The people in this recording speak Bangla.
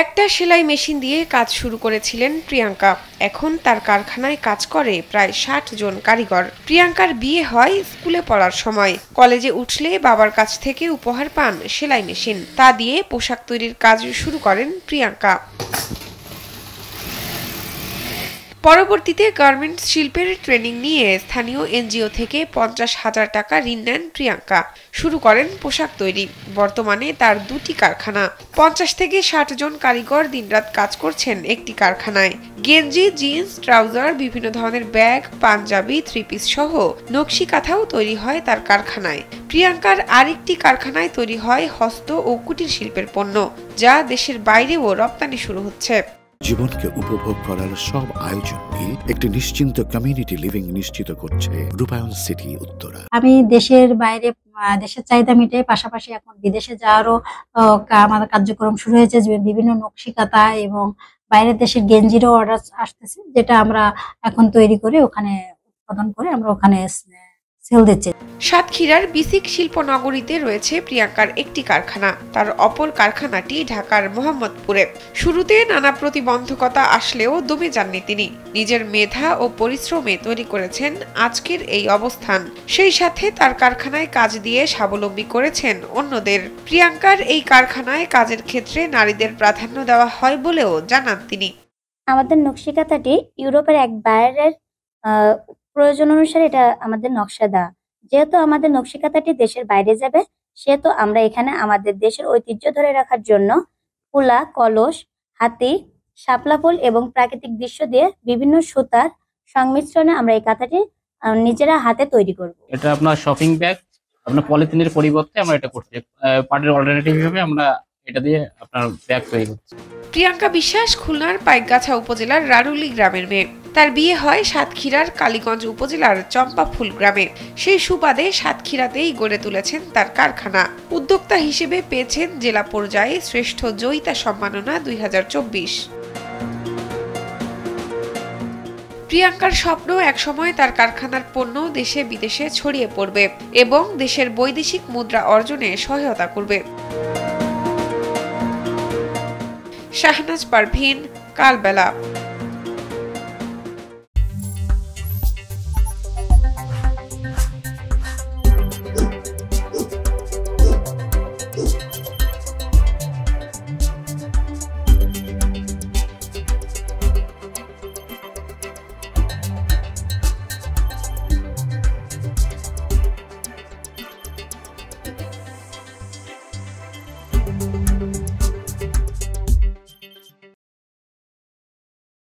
একটা সেলাই মেশিন দিয়ে কাজ শুরু করেছিলেন প্রিয়াঙ্কা। এখন তার কারখানায় কাজ করে প্রায় ৬০ জন কারিগর। প্রিয়াঙ্কার বিয়ে হয় স্কুলে পড়ার সময়। কলেজে উঠলে বাবার কাছ থেকে উপহার পান সেলাই মেশিন। তা দিয়ে পোশাক তৈরির কাজ শুরু করেন প্রিয়াঙ্কা। পরবর্তীতে গার্মেন্টস শিল্পের ট্রেনিং নিয়ে স্থানীয় এনজিও থেকে ৫০,০০০ টাকা ঋণ নেন প্রিয়াঙ্কা। শুরু করেন পোশাক তৈরি। বর্তমানে তার ২টি কারখানা। ৫০ থেকে ৬০ জন কারিগর দিনরাত কাজ করছেন একটি কারখানায়। গেঞ্জি, জিন্স, ট্রাউজার, বিভিন্ন ধরনের ব্যাগ, পাঞ্জাবি, থ্রি পিস সহ নকশি কাঁথাও তৈরি হয় তার কারখানায়। প্রিয়াঙ্কার আরেকটি কারখানায় তৈরি হয় হস্ত ও কুটির শিল্পের পণ্য, যা দেশের বাইরেও রপ্তানি শুরু হচ্ছে। জীবনকে উপভোগ করার সব আয়োজনকে একটি নিশ্চিন্ত কমিউনিটি লিভিং নিশ্চিত করছে রূপায়ণ সিটি উত্তরা। আমি দেশের বাইরে দেশের চাহিদা মিটে পাশাপাশি এখন বিদেশে যাওয়ারও আমাদের কার্যক্রম শুরু হয়েছে। বিভিন্ন নকশি কাঁথা এবং বাইরের দেশের গেঞ্জিরও অর্ডার আসতেছে, যেটা আমরা এখন তৈরি করে ওখানে উৎপাদন করে আমরা ওখানে সেল দিচ্ছি। সাতক্ষীরার বিসিক শিল্পনগরীতে রয়েছে প্রিয়াঙ্কার একটি কারখানা। তার অপর কারখানাটি ঢাকার মোহাম্মদপুরে। শুরুতে নানা প্রতিবন্ধকতা আসলেও দমে যাননি তিনি। নিজের মেধা ও পরিশ্রমে তৈরি করেছেন আজকের এই অবস্থান। সেই সাথে তার কারখানায় কাজ দিয়ে স্বাবলম্বী করেছেন অন্যদের। প্রিয়াঙ্কার এই কারখানায় কাজের ক্ষেত্রে নারীদের প্রাধান্য দেওয়া হয় বলেও জানান তিনি। আমাদের নকশি কাঁথাটি ইউরোপের এক বায়ারের প্রয়োজন অনুসারে এটা আমাদের নকশা দেওয়া। যেহেতু আমাদের নকশি কাঁথাটি দেশের বাইরে যাবে, সেহেতু আমরা এখানে আমাদের দেশের ঐতিহ্য ধরে রাখার জন্য কুলা, কলস, হাতি, শাপলা ফুল এবং প্রাকৃতিক দৃশ্য দিয়ে বিভিন্ন সুতার সংমিশ্রণে আমরা এই কাঁথাটি নিজেরা হাতে তৈরি করব। এটা আপনার শপিং ব্যাগ, আপনার পলিথিনের পরিবর্তে আমরা এটা করছি। পাটের অল্টারনেটিভ হিসেবে আমরা এটা দিয়ে আপনার ব্যাগ তৈরি করছি। প্রিয়াঙ্কা বিশ্বাস খুলনার পাইকগাছা উপজেলার রারুলি গ্রামের মেয়ে। তার বিয়ে হয় সাতক্ষীরার কালীগঞ্জ উপজেলার চম্পাফুল গ্রামে। সেই সুবাদে সাতক্ষীরাতেই গড়ে তুলেছেন তার কারখানা। উদ্যোক্তা হিসেবে পেয়েছেন জেলা পর্যায়ে শ্রেষ্ঠ জয়িতা সম্মাননা ২০২৪। প্রিয়াঙ্কার স্বপ্ন একসময় তার কারখানার পণ্য দেশে বিদেশে ছড়িয়ে পড়বে এবং দেশের বৈদেশিক মুদ্রা অর্জনে সহায়তা করবে। শাহনাজ পারভীন, কালবেলা।